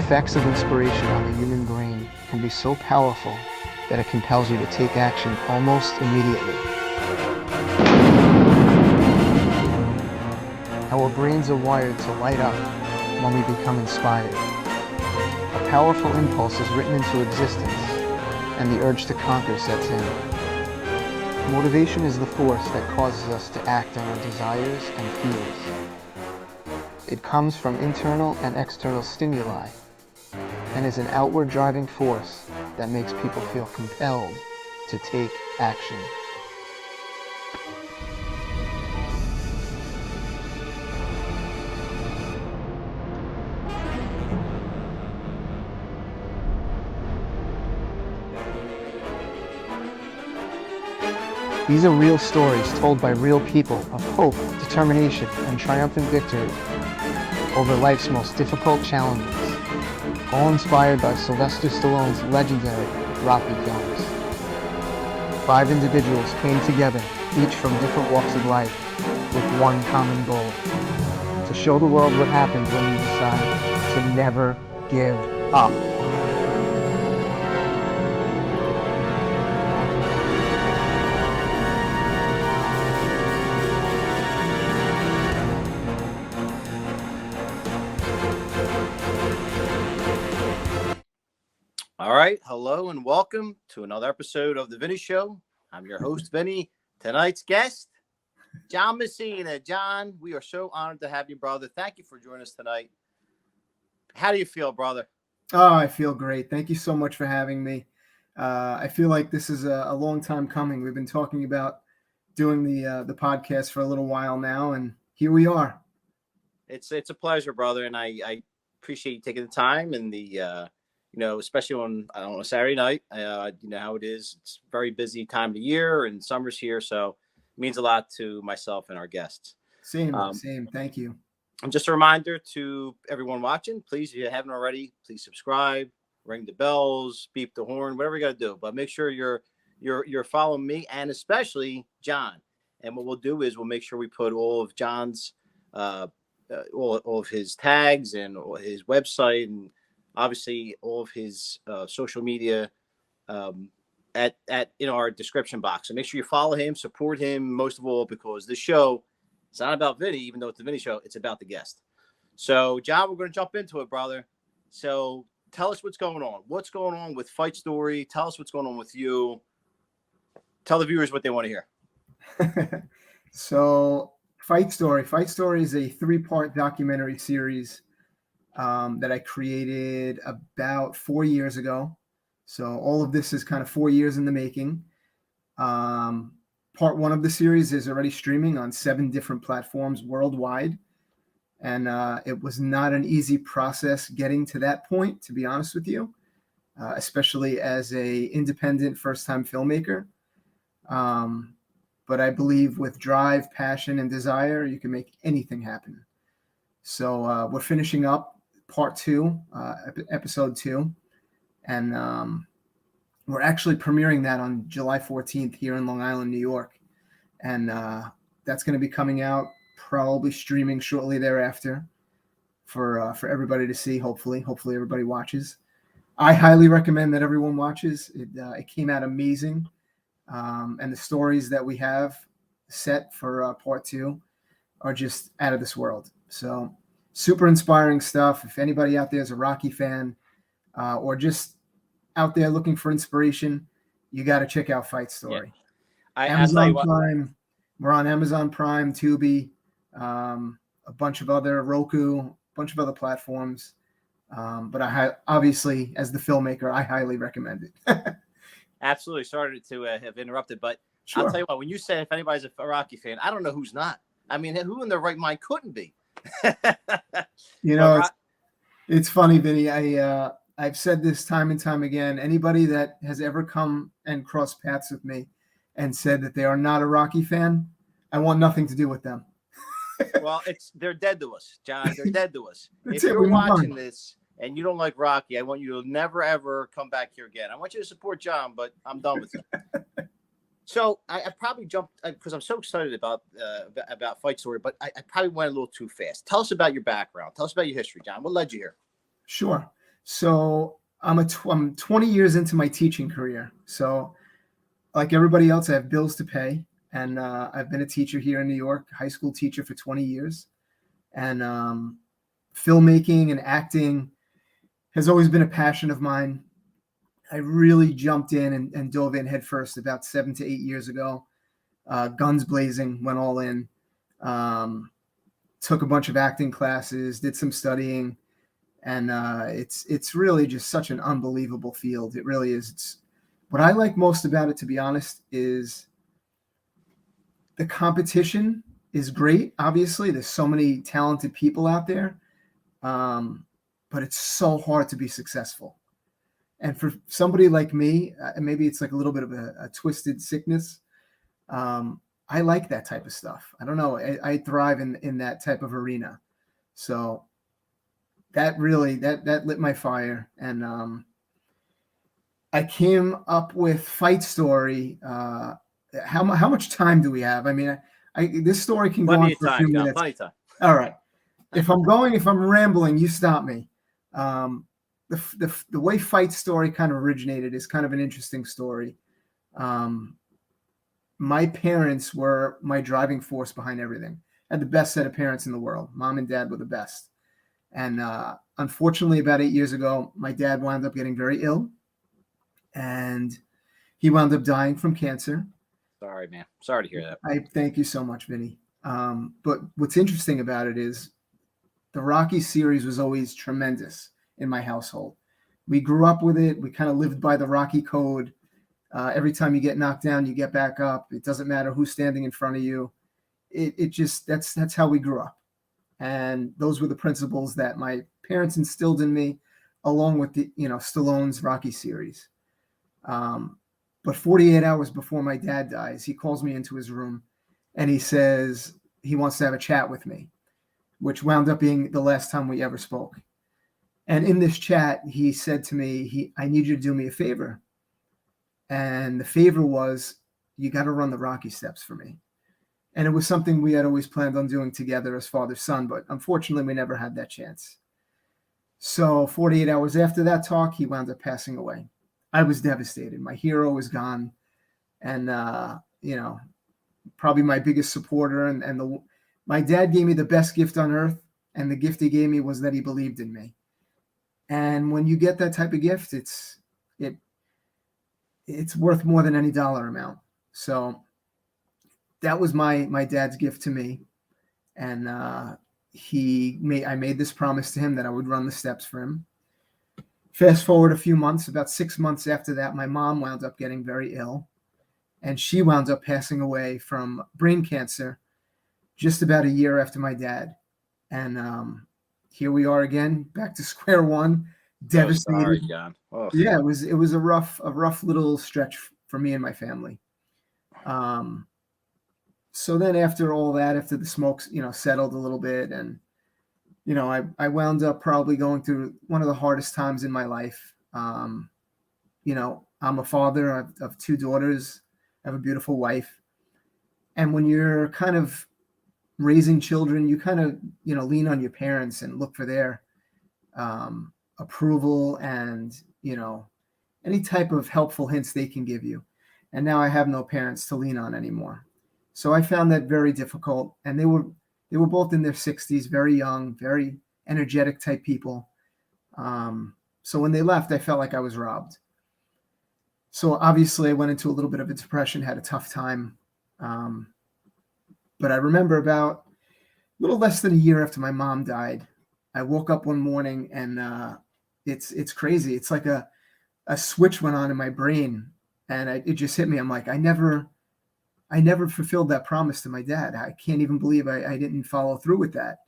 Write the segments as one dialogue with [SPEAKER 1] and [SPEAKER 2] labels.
[SPEAKER 1] effects of inspiration on the human brain can be so powerful that it compels you to take action almost immediately. Our brains are wired to light up when we become inspired. A powerful impulse is written into existence, and the urge to conquer sets in. Motivation is the force that causes us to act on our desires and fears. It comes from internal and external stimuli, and is an outward driving force that makes people feel compelled to take action. These are real stories told by real people of hope, determination, and triumphant victory over life's most difficult challenges, all inspired by Sylvester Stallone's legendary Rocky films. 5 individuals came together, each from different walks of life, with one common goal: to show the world what happens when you decide to never give up.
[SPEAKER 2] All right. Hello and welcome to another episode of The Vinny Show. I'm your host, Vinny. Tonight's guest, John Messina. John, we are so honored to have you, brother. Thank you for joining us tonight. How do you feel, brother?
[SPEAKER 3] Oh, I feel great. Thank you so much for having me. I feel like this is a long time coming. We've been talking about doing the podcast for a little while now, and here we are.
[SPEAKER 2] It's a pleasure, brother, and I appreciate you taking the time and the especially on a Saturday night. You know how it is. It's a very busy time of the year, and summer's here, so it means a lot to myself and our guests.
[SPEAKER 3] Same. Thank you.
[SPEAKER 2] And just a reminder to everyone watching, please, if you haven't already, please subscribe, ring the bells, beep the horn, whatever you got to do. But make sure you're following me and especially John. And what we'll do is we'll make sure we put all of John's all of his tags and his website and obviously all of his social media at in our description box. So make sure you follow him, support him, most of all, because this show, it's not about Vinny, even though it's the Vinny Show, it's about the guest. So, John, we're going to jump into it, brother. So tell us what's going on. What's going on with Fight Story? Tell us what's going on with you. Tell the viewers what they want to hear.
[SPEAKER 3] So Fight Story is a 3-part documentary series that I created about 4 years ago. So all of this is kind of 4 years in the making. Part 1 of the series is already streaming on 7 different platforms worldwide. And it was not an easy process getting to that point, to be honest with you, especially as a independent first-time filmmaker. But I believe with drive, passion, and desire, you can make anything happen. So we're finishing up part 2, episode 2. And we're actually premiering that on July 14th here in Long Island, New York. And that's going to be coming out, probably streaming shortly thereafter for everybody to see, hopefully. Hopefully everybody watches. I highly recommend that everyone watches. It came out amazing. And the stories that we have set for part 2 are just out of this world. So super inspiring stuff. If anybody out there is a Rocky fan or just out there looking for inspiration, you got to check out Fight Story.
[SPEAKER 2] Yeah.
[SPEAKER 3] Amazon Prime. We're on Amazon Prime, Tubi, a bunch of other Roku, a bunch of other platforms. But obviously, as the filmmaker, I highly recommend it.
[SPEAKER 2] Absolutely. Sorry to have interrupted, but
[SPEAKER 3] Sure.
[SPEAKER 2] I'll tell you what, when you say if anybody's a Rocky fan, I don't know who's not. I mean, who in their right mind couldn't be?
[SPEAKER 3] It's funny, Vinny. I've said this time and time again. Anybody that has ever come and crossed paths with me and said that they are not a Rocky fan, I want nothing to do with them.
[SPEAKER 2] Well, they're dead to us, John. They're dead to us. If you're watching this and you don't like Rocky, I want you to never, ever come back here again. I want you to support John, but I'm done with you. So I probably jumped because I'm so excited about Fight Story, but I probably went a little too fast. Tell us about your background. Tell us about your history, John. What led you here?
[SPEAKER 3] Sure. So I'm 20 years into my teaching career. So like everybody else, I have bills to pay, and I've been a teacher here in New York, high school teacher for 20 years, and filmmaking and acting has always been a passion of mine. I really jumped in and dove in headfirst about 7 to 8 years ago. Guns blazing, went all in. Took a bunch of acting classes, did some studying, and it's really just such an unbelievable field. It really is. It's what I like most about it, to be honest, is the competition is great. Obviously, there's so many talented people out there, but it's so hard to be successful. And for somebody like me, maybe it's like a little bit of a twisted sickness. I like that type of stuff. I don't know. I thrive in that type of arena. So that really that lit my fire. And I came up with Fight Story. How much time do we have? I mean, this story can go on
[SPEAKER 2] Plenty of
[SPEAKER 3] for a
[SPEAKER 2] time,
[SPEAKER 3] few
[SPEAKER 2] John.
[SPEAKER 3] minutes.
[SPEAKER 2] Plenty of time.
[SPEAKER 3] All right. If I'm rambling, you stop me. The way Fight Story kind of originated is kind of an interesting story. My parents were my driving force behind everything. I had the best set of parents in the world. Mom and dad were the best. And unfortunately, about 8 years ago, my dad wound up getting very ill, and he wound up dying from cancer.
[SPEAKER 2] Sorry, man. Sorry to hear that.
[SPEAKER 3] I thank you so much, Vinny. But what's interesting about it is the Rocky series was always tremendous in my household. We grew up with it. We kind of lived by the Rocky code. Every time you get knocked down, you get back up. It doesn't matter who's standing in front of you. It just that's how we grew up. And those were the principles that my parents instilled in me, along with the Stallone's Rocky series. But 48 hours before my dad dies, he calls me into his room, and he says he wants to have a chat with me, which wound up being the last time we ever spoke. And in this chat, he said to me, I need you to do me a favor. And the favor was, you got to run the Rocky steps for me. And it was something we had always planned on doing together as father-son, but unfortunately, we never had that chance. So 48 hours after that talk, he wound up passing away. I was devastated. My hero was gone. And, probably my biggest supporter. My dad gave me the best gift on earth. And the gift he gave me was that he believed in me. And when you get that type of gift, it's worth more than any dollar amount. So that was my dad's gift to me. And I made this promise to him that I would run the steps for him. Fast forward a few months, about 6 months after that, my mom wound up getting very ill, and she wound up passing away from brain cancer just about a year after my dad. And here we are again, back to square one, devastated.
[SPEAKER 2] Oh, sorry, John. Oh.
[SPEAKER 3] Yeah, it was a rough little stretch for me and my family. So then after all that, after the smoke, settled a little bit, and I wound up probably going through one of the hardest times in my life. I'm a father of two daughters. I have a beautiful wife. And when you're kind of raising children, you kind of, lean on your parents and look for their approval and, any type of helpful hints they can give you. And now I have no parents to lean on anymore. So I found that very difficult. And they were both in their 60s, very young, very energetic type people. So when they left, I felt like I was robbed. So obviously I went into a little bit of a depression, had a tough time. But I remember about a little less than a year after my mom died, I woke up one morning, and it's crazy. It's like a switch went on in my brain, and it just hit me. I'm like, I never fulfilled that promise to my dad. I can't even believe I didn't follow through with that.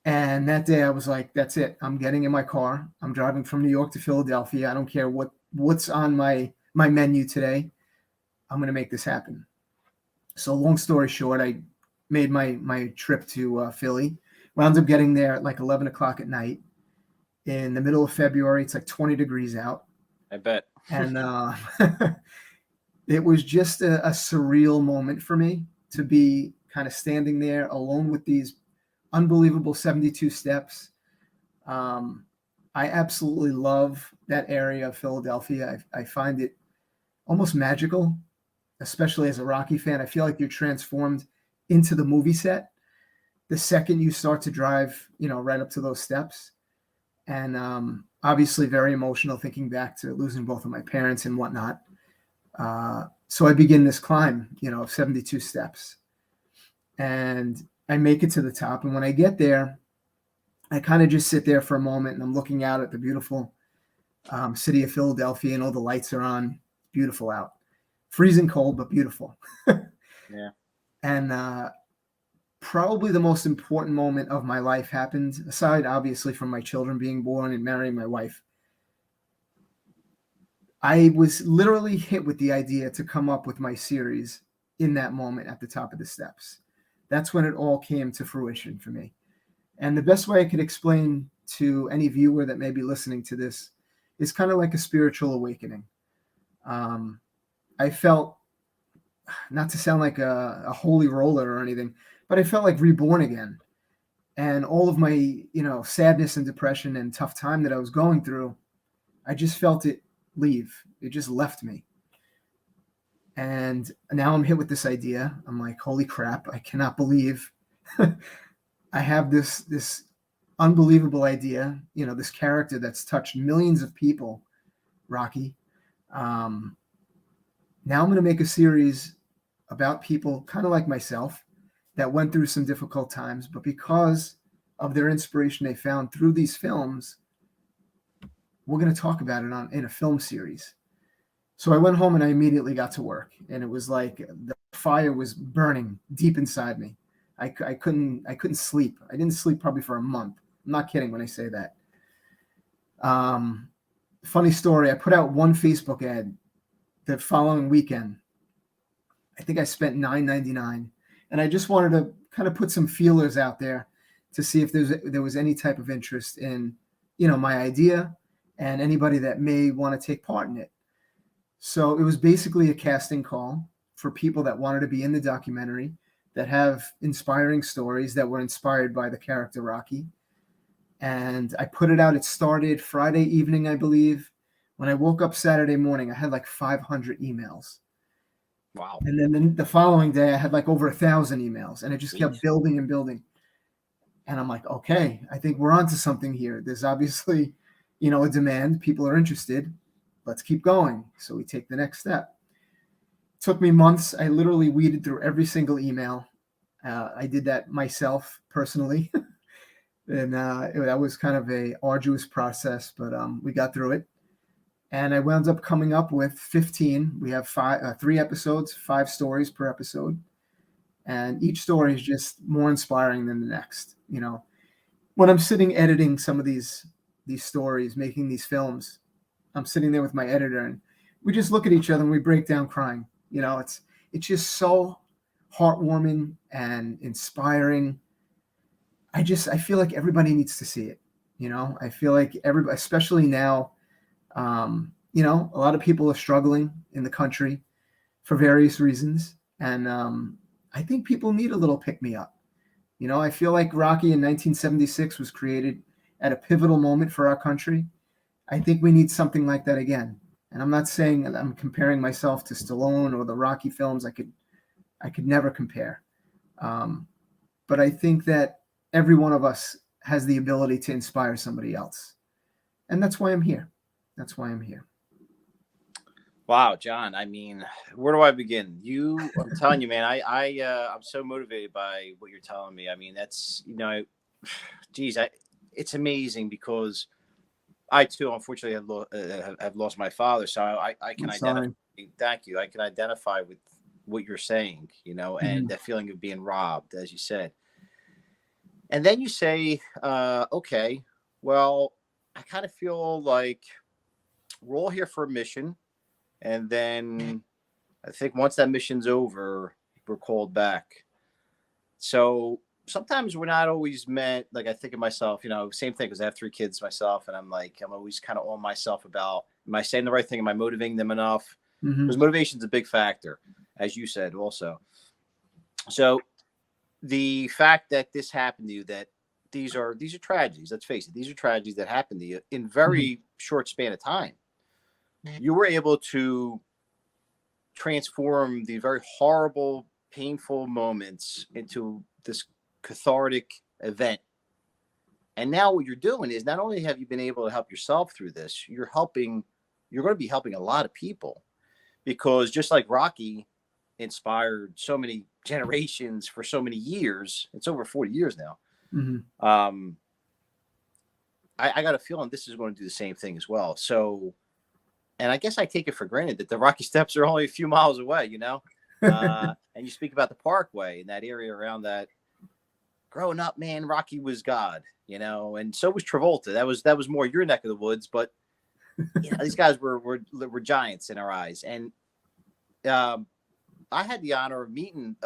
[SPEAKER 3] And that day I was like, that's it. I'm getting in my car. I'm driving from New York to Philadelphia. I don't care what's on my menu today. I'm going to make this happen. So long story short, I made my trip to Philly. Wound up getting there at like 11 o'clock at night in the middle of February. It's like 20 degrees out.
[SPEAKER 2] I bet.
[SPEAKER 3] And it was just a surreal moment for me to be kind of standing there alone with these unbelievable 72 steps. I absolutely love that area of Philadelphia. I find it almost magical, especially as a Rocky fan. I feel like you're transformed into the movie set the second you start to drive, right up to those steps. And obviously very emotional thinking back to losing both of my parents and whatnot. So I begin this climb, of 72 steps. And I make it to the top. And when I get there, I kind of just sit there for a moment and I'm looking out at the beautiful city of Philadelphia and all the lights are on. Beautiful out. Freezing cold, but beautiful.
[SPEAKER 2] Yeah.
[SPEAKER 3] And probably the most important moment of my life happened, aside obviously from my children being born and marrying my wife. I was literally hit with the idea to come up with my series in that moment at the top of the steps. That's when it all came to fruition for me. And the best way I could explain to any viewer that may be listening to this is kind of like a spiritual awakening. I felt, not to sound like a holy roller or anything, but I felt like reborn again. And all of my, sadness and depression and tough time that I was going through, I just felt it leave. It just left me. And now I'm hit with this idea. I'm like, holy crap, I cannot believe I have this unbelievable idea, this character that's touched millions of people, Rocky. Now I'm going to make a series about people kind of like myself that went through some difficult times, but because of their inspiration they found through these films, we're going to talk about it in a film series. So I went home and I immediately got to work, and it was like the fire was burning deep inside me. I couldn't sleep. I didn't sleep probably for a month. I'm not kidding when I say that. Funny story. I put out one Facebook ad the following weekend. I think I spent $9.99, and I just wanted to kind of put some feelers out there to see if there was any type of interest in, my idea and anybody that may want to take part in it. So it was basically a casting call for people that wanted to be in the documentary, that have inspiring stories that were inspired by the character Rocky. And I put it out. It started Friday evening, I believe. When I woke up Saturday morning, I had like 500 emails.
[SPEAKER 2] Wow.
[SPEAKER 3] And then the following day, I had like over 1,000 emails, and it just kept building and building. And I'm like, okay, I think we're onto something here. There's obviously, a demand. People are interested. Let's keep going. So we take the next step. It took me months. I literally weeded through every single email. I did that myself personally. And that was kind of a arduous process, but we got through it. And I wound up coming up with 15. We have 3 episodes, 5 stories per episode. And each story is just more inspiring than the next. When I'm sitting editing some of these stories, making these films, I'm sitting there with my editor and we just look at each other and we break down crying. It's just so heartwarming and inspiring. I feel like everybody needs to see it. I feel like everybody, especially now, a lot of people are struggling in the country for various reasons. And I think people need a little pick-me-up. I feel like Rocky in 1976 was created at a pivotal moment for our country. I think we need something like that again. And I'm not saying that I'm comparing myself to Stallone or the Rocky films. I could never compare. But I think that every one of us has the ability to inspire somebody else. And that's why I'm here.
[SPEAKER 2] Wow, John. I mean, where do I begin? I'm telling you, man, I'm so motivated by what you're telling me. I mean, that's, geez, it's amazing because I too, unfortunately, have lost my father. So I can identify. Thank you. I can identify with what you're saying, and that feeling of being robbed, as you said. And then you say, okay, well, I kind of feel like we're all here for a mission. And then I think once that mission's over, we're called back. So sometimes we're not always meant, like I think of myself, same thing, because I have 3 kids myself. And I'm always kind of on myself about, am I saying the right thing? Am I motivating them enough? Because motivation is a big factor, as you said also. So the fact that this happened to you, that these are tragedies. Let's face it, these are tragedies that happen to you in very short span of time. You were able to transform the very horrible, painful moments into this cathartic event. And now what you're doing is not only have you been able to help yourself through this, you're going to be helping a lot of people, because just like Rocky inspired so many generations for so many years, it's over 40 years now. I got a feeling this is going to do the same thing as well. So, and I guess I take it for granted that the Rocky Steps are only a few miles away, you know? And you speak about the Parkway and that area around that. Growing up, man, Rocky was God, you know, and so was Travolta. That was more your neck of the woods, but you know, these guys were giants in our eyes. And I had the honor of meeting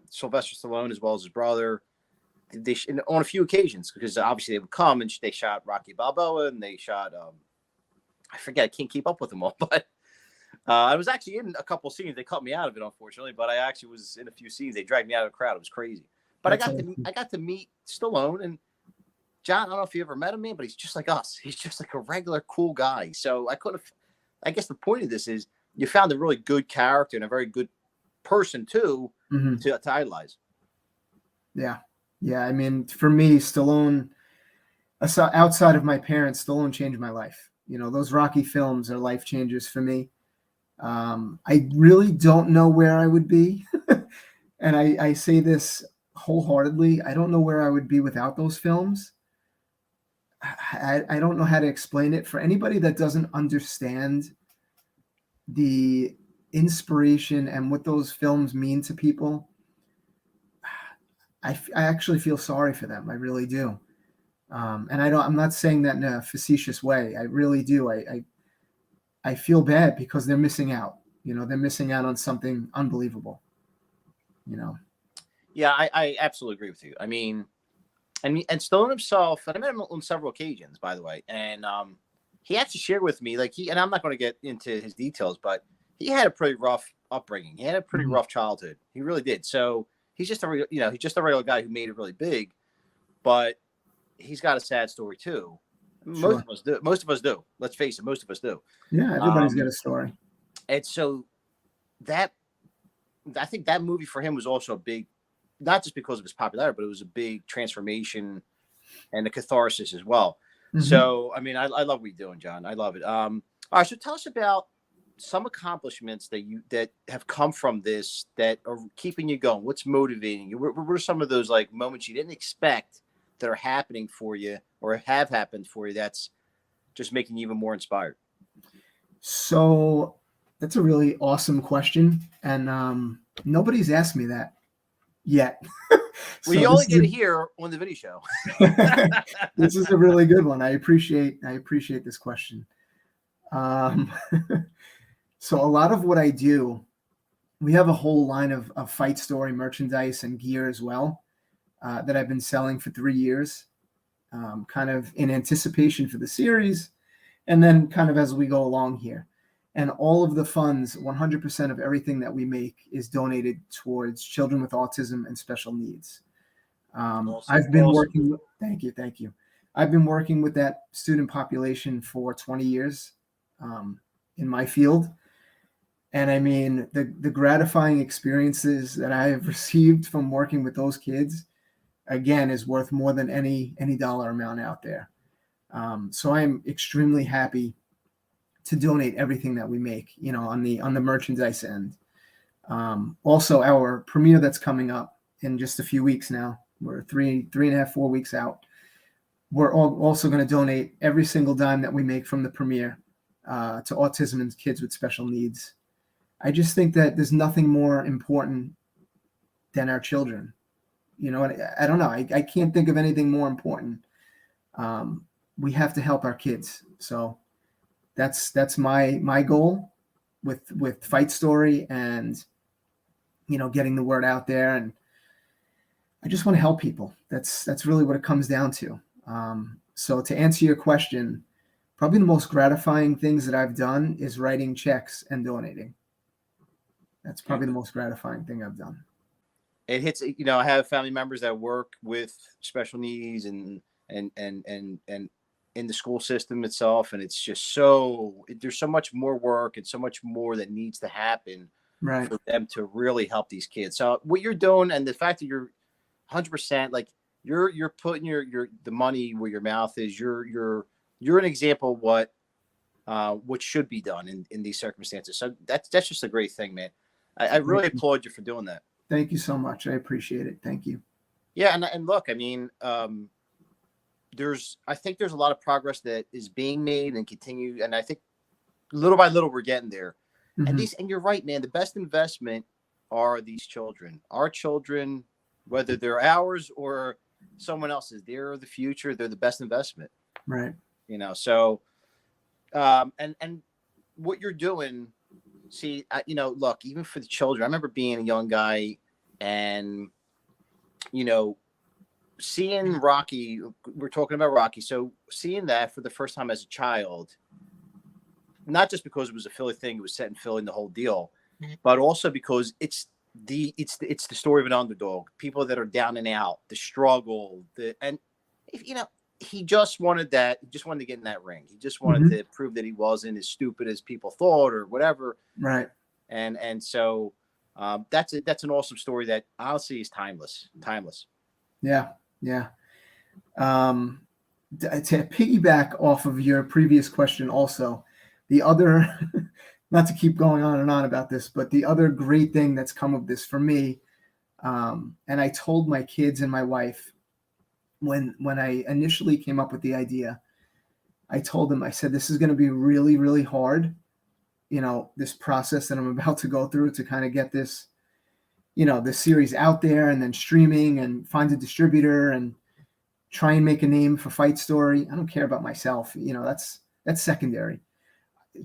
[SPEAKER 2] Sylvester Stallone as well as his brother. On a few occasions, because obviously they would come and they shot Rocky Balboa and they shot I forget, I can't keep up with them all, but I was actually in a couple scenes. They cut me out of it, unfortunately, but I actually was in a few scenes. They dragged me out of the crowd. It was crazy. But I got to meet Stallone. And John, I don't know if you ever met him, man, but he's just like us. He's just like a regular cool guy. So I guess the point of this is you found a really good character and a very good person too to idolize.
[SPEAKER 3] Yeah. Yeah, I mean, for me, Stallone, outside of my parents, Stallone changed my life. You know, those Rocky films are life changers for me. I really don't know where I would be. And I say this wholeheartedly. I don't know where I would be without those films. I don't know how to explain it. For anybody that doesn't understand the inspiration and what those films mean to people, I actually feel sorry for them. I really do. And I'm not saying that in a facetious way. I really do. I feel bad because they're missing out. You know, they're missing out on something unbelievable. You know?
[SPEAKER 2] Yeah, I absolutely agree with you. I mean, and Stallone himself, and I met him on several occasions, by the way. And he actually shared with me, like and I'm not going to get into his details, but he had a pretty rough upbringing. He had a pretty rough childhood. He really did. So he's just he's just a regular guy who made it really big, but he's got a sad story too.
[SPEAKER 3] Sure.
[SPEAKER 2] Most of us do. Let's face it. Most of us do.
[SPEAKER 3] Yeah. Everybody's got a story.
[SPEAKER 2] And so I think that movie for him was also a big, not just because of his popularity, but it was a big transformation and a catharsis as well. So, I mean, I love what you're doing, John. I love it. All right. So tell us about some accomplishments that have come from this that are keeping you going. What's motivating you? What are some of those like moments you didn't expect that are happening for you or have happened for you that's just making you even more inspired?
[SPEAKER 3] So that's a really awesome question. And nobody's asked me that yet.
[SPEAKER 2] Well, you only get it here on the video show.
[SPEAKER 3] This is a really good one. I appreciate this question. So a lot of what I do, we have a whole line of Fight Story merchandise and gear as well that I've been selling for 3 years, kind of in anticipation for the series, and then kind of as we go along here. And all of the funds, 100% of everything that we make is donated towards children with autism and special needs. I've been working with, thank you. I've been working with that student population for 20 years in my field. And I mean, the gratifying experiences that I have received from working with those kids, again, is worth more than any dollar amount out there. So I'm extremely happy to donate everything that we make, you know, on the merchandise end. Also, our premiere that's coming up in just a few weeks now, we're 3.5, 4 weeks out. We're also going to donate every single dime that we make from the premiere to autism and kids with special needs. I just think that there's nothing more important than our children. You know, I don't know. I can't think of anything more important. We have to help our kids. So that's my goal with Fight Story and, you know, getting the word out there. And I just want to help people. That's really what it comes down to. So to answer your question, probably the most gratifying things that I've done is writing checks and donating. That's probably the most gratifying thing I've done.
[SPEAKER 2] it hits. I have family members that work with special needs and in the school system itself, and it's just there's so much more work and so much more that needs to happen
[SPEAKER 3] Right.
[SPEAKER 2] for them to really help these kids. So what you're doing, and the fact that you're 100% like you're putting the money where your mouth is. You're an example of what should be done in these circumstances. So that's just a great thing, man. I really applaud you for doing that.
[SPEAKER 3] Thank you so much. I appreciate it. Thank you.
[SPEAKER 2] Yeah, and look, I mean, I think there's a lot of progress that is being made and continue, and I think little by little we're getting there.
[SPEAKER 3] Mm-hmm.
[SPEAKER 2] And you're right, man. The best investment are these children. Our children, whether they're ours or someone else's, they're the future. They're the best investment.
[SPEAKER 3] Right.
[SPEAKER 2] So, and what you're doing, see, look, even for the children, I remember being a young guy and, seeing Rocky, we're talking about Rocky. So seeing that for the first time as a child, not just because it was a Philly thing, it was set in Philly and the whole deal, but also because it's the story of an underdog, people that are down and out, the struggle, he just wanted that. He just wanted to get in that ring. He just wanted to prove that he wasn't as stupid as people thought or whatever.
[SPEAKER 3] Right.
[SPEAKER 2] And so that's an awesome story that honestly is timeless.
[SPEAKER 3] Yeah. Yeah. To piggyback off of your previous question also, the other, not to keep going on and on about this, but the other great thing that's come of this for me, and I told my kids and my wife when I initially came up with the idea, I told them, I said, this is going to be really, really hard, this process that I'm about to go through to kind of get this, this series out there and then streaming and find a distributor and try and make a name for Fight Story. I don't care about myself. That's secondary.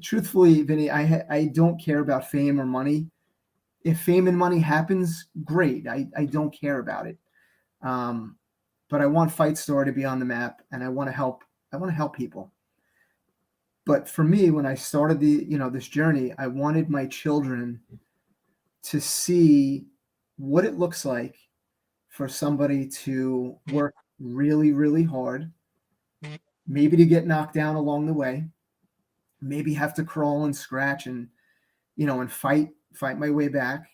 [SPEAKER 3] Truthfully, Vinny, I don't care about fame or money. If fame and money happens, great. I don't care about it. But I want Fight Story to be on the map, and I want to help people. But for me, when I started this journey, I wanted my children to see what it looks like for somebody to work really, really hard, maybe to get knocked down along the way, maybe have to crawl and scratch and fight my way back.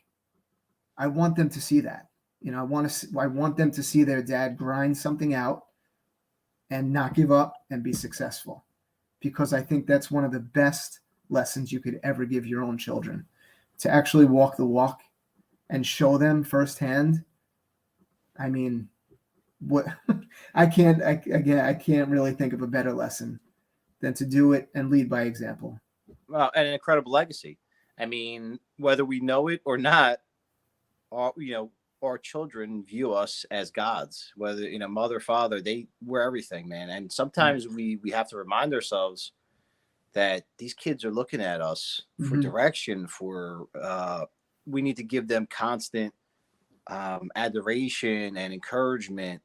[SPEAKER 3] I want them to see that. I want them to see their dad grind something out and not give up and be successful, because I think that's one of the best lessons you could ever give your own children, to actually walk the walk and show them firsthand. I mean, what I can't really think of a better lesson than to do it and lead by example.
[SPEAKER 2] Well, and an incredible legacy. I mean, whether we know it or not, our children view us as gods, whether, mother, father, we're everything, man. And sometimes we have to remind ourselves that these kids are looking at us for direction, we need to give them constant adoration and encouragement,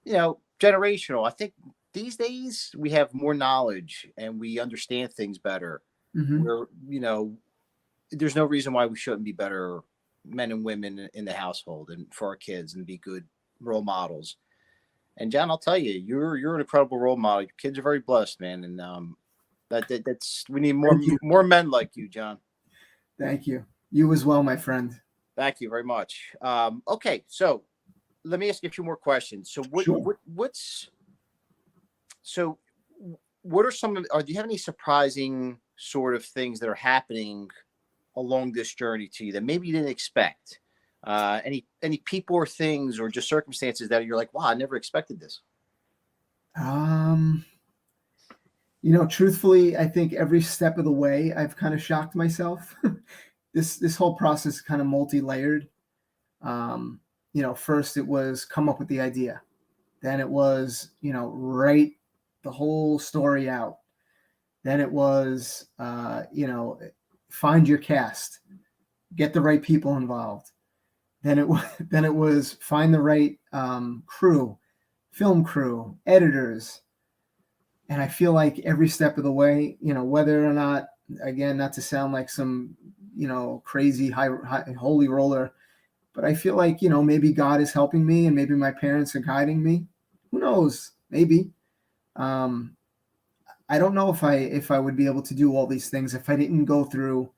[SPEAKER 2] generational. I think these days we have more knowledge and we understand things better. We're, there's no reason why we shouldn't be better men and women in the household and for our kids and be good role models. And John, I'll tell you, you're an incredible role model. Your kids are very blessed, man. And that's we need more men like you, John. Thank you.
[SPEAKER 3] You as well, my friend.
[SPEAKER 2] Thank you very much. Okay, so let me ask you a few more questions. So what are some of, or do you have any surprising sort of things that are happening along this journey to you that maybe you didn't expect? Any people or things or just circumstances that you're like, wow, I never expected this?
[SPEAKER 3] Truthfully, I think every step of the way I've kind of shocked myself. This whole process is kind of multi-layered. First it was come up with the idea. Then it was, write the whole story out. Then it was, find your cast, get the right people involved. Then it was find the right crew, film crew, editors. And I feel like every step of the way, whether or not, again, not to sound like some, crazy high holy roller, But I feel like, maybe God is helping me and maybe my parents are guiding me. Who knows? Maybe. I don't know if I would be able to do all these things if I didn't go through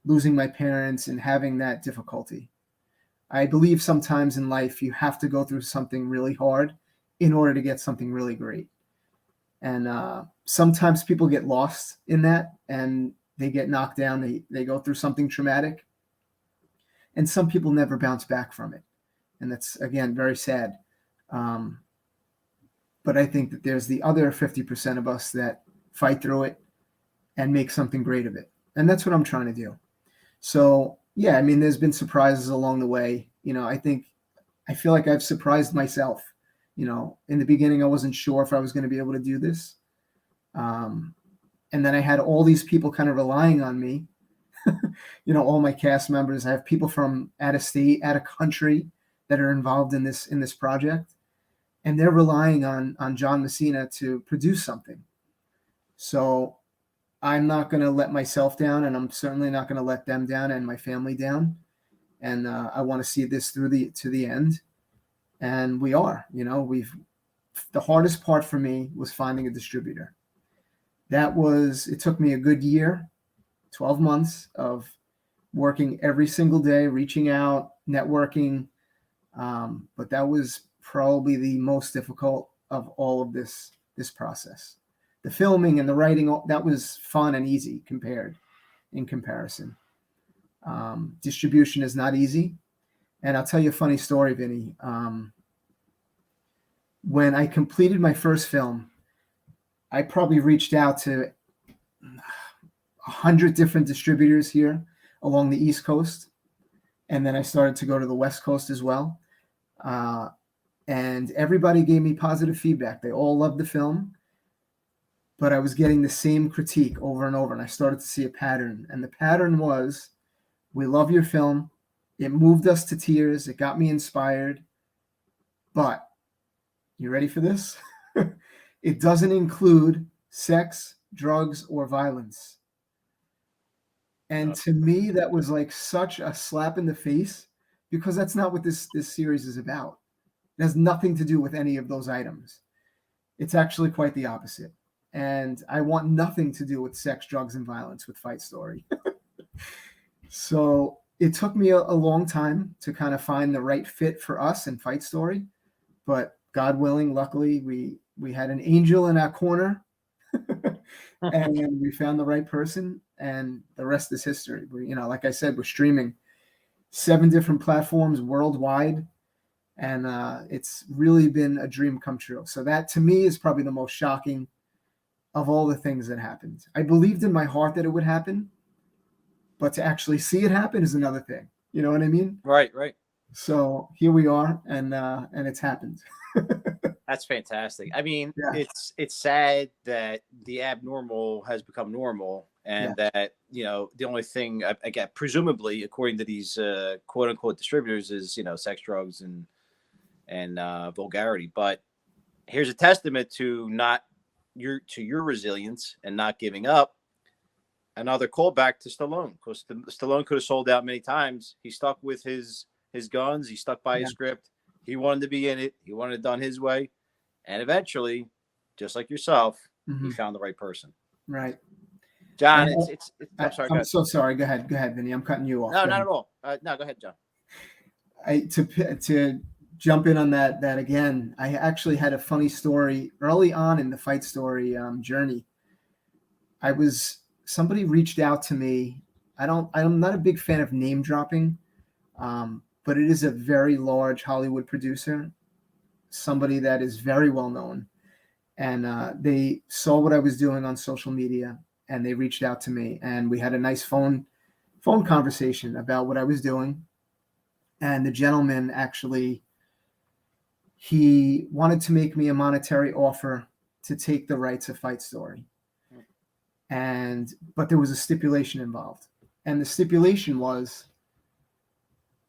[SPEAKER 3] losing my parents and having that difficulty. I believe sometimes in life you have to go through something really hard in order to get something really great. And sometimes people get lost in that and they get knocked down. They go through something traumatic. And some people never bounce back from it. And that's, again, very sad. But I think that there's the other 50% of us that fight through it and make something great of it. And that's what I'm trying to do. So, yeah, I mean, there's been surprises along the way. I feel like I've surprised myself. In the beginning, I wasn't sure if I was going to be able to do this. And then I had all these people kind of relying on me. All my cast members. I have people from out of state, out of country that are involved in this project. And they're relying on John Messina to produce something. So I'm not going to let myself down, and I'm certainly not going to let them down and my family down. And I want to see this through to the end. And we are. The hardest part for me was finding a distributor. It took me a good year, 12 months of working every single day, reaching out, networking. But that was probably the most difficult of all of this process. The filming and the writing, that was fun and easy in comparison. Distribution is not easy. And I'll tell you a funny story, Vinny. When I completed my first film, I probably reached out to 100 different distributors here along the East Coast. And then I started to go to the West Coast as well. And everybody gave me positive feedback. They all loved the film, but I was getting the same critique over and over. And I started to see a pattern. And the pattern was, we love your film. It moved us to tears. It got me inspired. But you ready for this? It doesn't include sex, drugs, or violence. And to me, that was like such a slap in the face, because that's not what this series is about. It has nothing to do with any of those items. It's actually quite the opposite. And I want nothing to do with sex, drugs, and violence with Fight Story. So it took me a long time to kind of find the right fit for us in Fight Story. But God willing, luckily, we had an angel in our corner. And we found the right person, and the rest is history. Like I said, we're streaming 7 different platforms worldwide, and it's really been a dream come true. So that, to me, is probably the most shocking of all the things that happened. I believed in my heart that it would happen, but to actually see it happen is another thing. You know what I mean?
[SPEAKER 2] Right.
[SPEAKER 3] So here we are, and it's happened.
[SPEAKER 2] That's fantastic. I mean,
[SPEAKER 3] Yeah.
[SPEAKER 2] it's sad that the abnormal has become normal, and that the only thing, again, presumably according to these quote unquote distributors, is sex, drugs, and vulgarity. But here's a testament to your resilience and not giving up. Another callback to Stallone, because Stallone could have sold out many times. He stuck with his guns. He stuck by his script. He wanted to be in it. He wanted it done his way. And eventually, just like yourself, he found the right person.
[SPEAKER 3] Right.
[SPEAKER 2] John, I'm sorry.
[SPEAKER 3] I'm so sorry. Go ahead, Vinny. I'm cutting you off.
[SPEAKER 2] No, not at all. No, go ahead, John.
[SPEAKER 3] To jump in on that again, I actually had a funny story early on in the Fight Story journey. Somebody reached out to me. I'm not a big fan of name dropping, but it is a very large Hollywood producer, somebody that is very well known. And they saw what I was doing on social media, and they reached out to me, and we had a nice phone conversation about what I was doing. And the gentleman actually, he wanted to make me a monetary offer to take the rights of Fight Story. But there was a stipulation involved. And the stipulation was,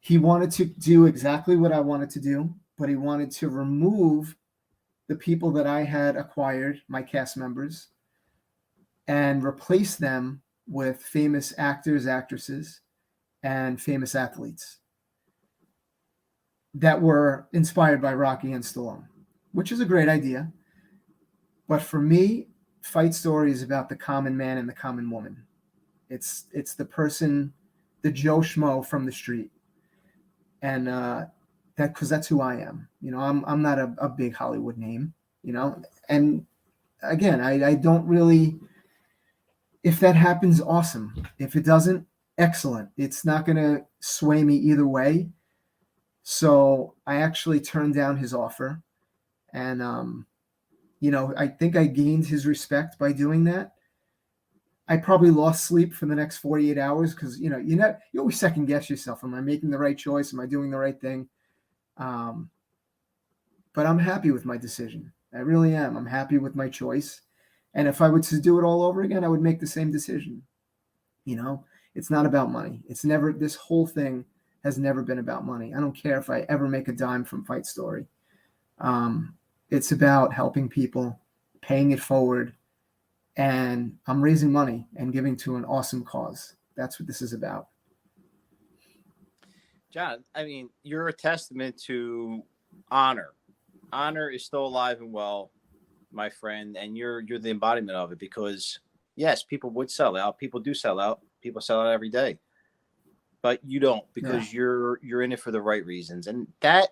[SPEAKER 3] he wanted to do exactly what I wanted to do, but he wanted to remove the people that I had acquired, my cast members, and replace them with famous actors, actresses, and famous athletes. that were inspired by Rocky and Stallone, which is a great idea. But for me, Fight Story is about the common man and the common woman. It's the person, the Joe Schmo from the street, and because that's who I am. I'm not a big Hollywood name. And again, I don't really. If that happens, awesome. If it doesn't, excellent. It's not going to sway me either way. So I actually turned down his offer, and I think I gained his respect by doing that. I probably lost sleep for the next 48 hours because you always second guess yourself. Am I making the right choice? Am I doing the right thing? But I'm happy with my decision. I really am. I'm happy with my choice. And if I were to do it all over again, I would make the same decision. It's not about money. This whole thing has never been about money. I don't care if I ever make a dime from Fight Story. It's about helping people, paying it forward, and I'm raising money and giving to an awesome cause. That's what this is about.
[SPEAKER 2] John, I mean, you're a testament to honor. Honor is still alive and well, my friend, and you're the embodiment of it because yes, people would sell out. People do sell out. People sell out every day. But you don't because you're in it for the right reasons. And that,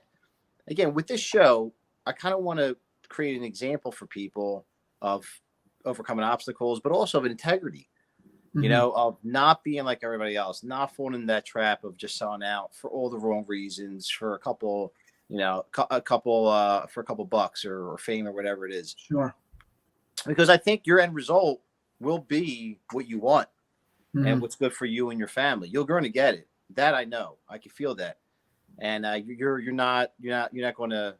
[SPEAKER 2] again, with this show, I kind of want to create an example for people of overcoming obstacles, but also of integrity, of not being like everybody else, not falling in that trap of just selling out for all the wrong reasons for a couple, for a couple bucks or fame or whatever it is.
[SPEAKER 3] Sure.
[SPEAKER 2] Because I think your end result will be what you want and what's good for you and your family. You're going to get it. That I know. I can feel that. And you're not going to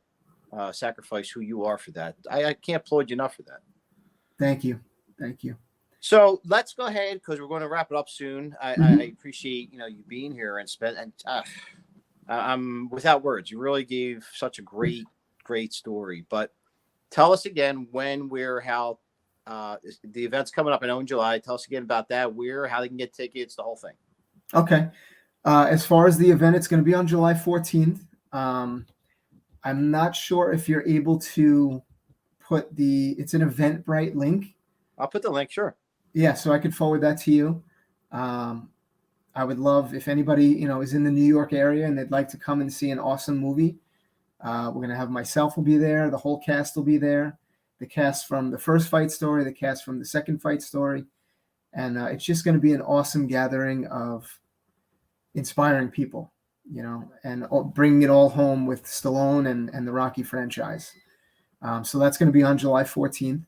[SPEAKER 2] sacrifice who you are for that. I can't applaud you enough for that.
[SPEAKER 3] Thank you.
[SPEAKER 2] So let's go ahead because we're going to wrap it up soon. I appreciate you being here and I'm without words. You really gave such a great story. But tell us again when, where, how the event's coming up. I know in July. Tell us again about that. Where, how they can get tickets, the whole thing.
[SPEAKER 3] Okay. As far as the event, it's going to be on July 14th. I'm not sure if you're able to put it's an Eventbrite link.
[SPEAKER 2] I'll put the link, sure.
[SPEAKER 3] Yeah, so I could forward that to you. I would love if anybody, is in the New York area and they'd like to come and see an awesome movie. We're going to have myself will be there. The whole cast will be there. The cast from the first Fight Story, the cast from the second Fight Story. And it's just going to be an awesome gathering of inspiring people, and bringing it all home with Stallone and the Rocky franchise. So that's going to be on July 14th.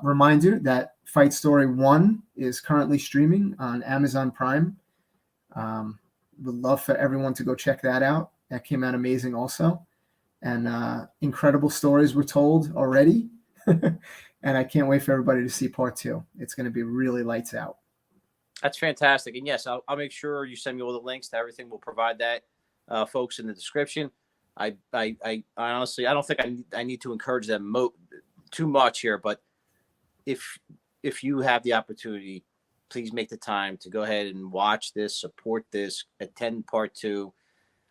[SPEAKER 3] Reminder that Fight Story 1 is currently streaming on Amazon Prime. Would love for everyone to go check that out. That came out amazing also. And incredible stories were told already. And I can't wait for everybody to see part 2. It's going to be really lights out.
[SPEAKER 2] That's fantastic. And yes, I'll make sure you send me all the links to everything. We'll provide that, folks, in the description. I honestly, I don't think I need to encourage them too much here, but if you have the opportunity, please make the time to go ahead and watch this, support this, attend part 2.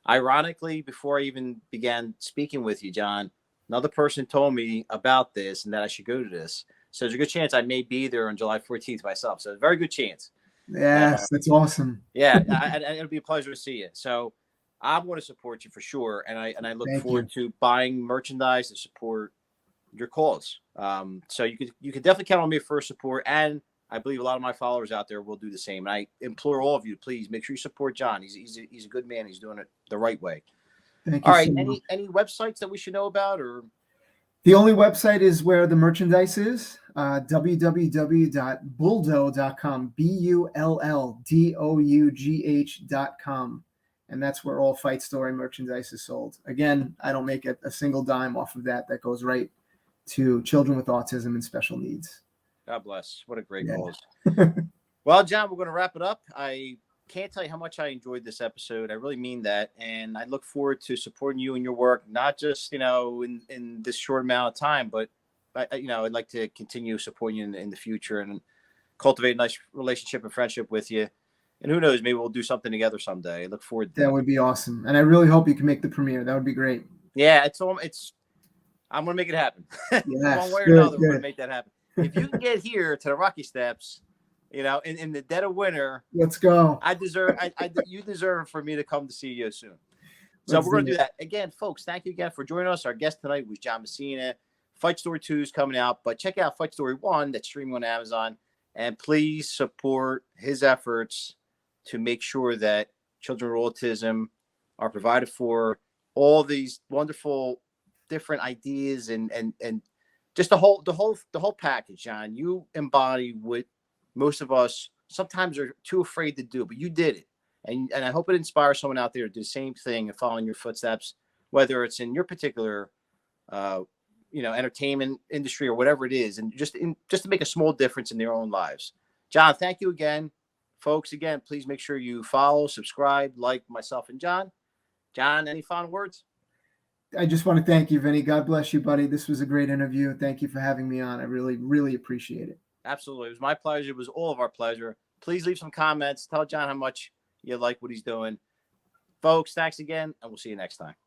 [SPEAKER 2] Ironically, before I even began speaking with you, John, another person told me about this and that I should go to this. So there's a good chance I may be there on July 14th myself. So a very good chance.
[SPEAKER 3] Yes, that's awesome.
[SPEAKER 2] Yeah, it'll be a pleasure to see you. So I'm going to support you for sure, and I look forward to buying merchandise to support your cause. So you could definitely count on me for support, and I believe a lot of my followers out there will do the same. And I implore all of you to please make sure you support John. He's a good man. He's doing it the right way.
[SPEAKER 3] Thank
[SPEAKER 2] all
[SPEAKER 3] you.
[SPEAKER 2] Right,
[SPEAKER 3] so
[SPEAKER 2] any websites that we should know about, or?
[SPEAKER 3] The only website is where the merchandise is, www.bulldogh.com, BULLDOUGH.com. And that's where all Fight Story merchandise is sold. Again, I don't make a single dime off of that. That goes right to children with autism and special needs.
[SPEAKER 2] God bless. What a great cause. Well, John, we're going to wrap it up. I can't tell you how much I enjoyed this episode. I really mean that. And I look forward to supporting you and your work, not just, in this short amount of time, but I'd like to continue supporting you in the future and cultivate a nice relationship and friendship with you. And who knows, maybe we'll do something together someday. I look forward to
[SPEAKER 3] That
[SPEAKER 2] that.
[SPEAKER 3] would be awesome. And I really hope you can make the premiere. That would be great.
[SPEAKER 2] Yeah, I'm gonna make it happen.
[SPEAKER 3] Yes,
[SPEAKER 2] One way or
[SPEAKER 3] good,
[SPEAKER 2] another, we're gonna
[SPEAKER 3] good.
[SPEAKER 2] make that happen. If you can get here to the Rocky Steps, in the dead of winter,
[SPEAKER 3] Let's go.
[SPEAKER 2] you deserve for me to come to see you soon. So
[SPEAKER 3] Let's
[SPEAKER 2] we're going to
[SPEAKER 3] do
[SPEAKER 2] do that. Again, folks, thank you again for joining us. Our guest tonight was John Messina. Fight Story 2 is coming out, but check out Fight Story 1 that's streaming on Amazon. And please support his efforts to make sure that children with autism are provided for. All these wonderful different ideas and just the whole package, John. You embody what most of us sometimes are too afraid to do, but you did it. And I hope it inspires someone out there to do the same thing and follow in your footsteps, whether it's in your particular, entertainment industry or whatever it is, and just to make a small difference in their own lives. John, thank you again, folks. Again, please make sure you follow, subscribe, like myself and John. John, any final words?
[SPEAKER 3] I just want to thank you, Vinny. God bless you, buddy. This was a great interview. Thank you for having me on. I really, really appreciate it.
[SPEAKER 2] Absolutely. It was my pleasure. It was all of our pleasure. Please leave some comments. Tell John how much you like what he's doing. Folks, thanks again, and we'll see you next time.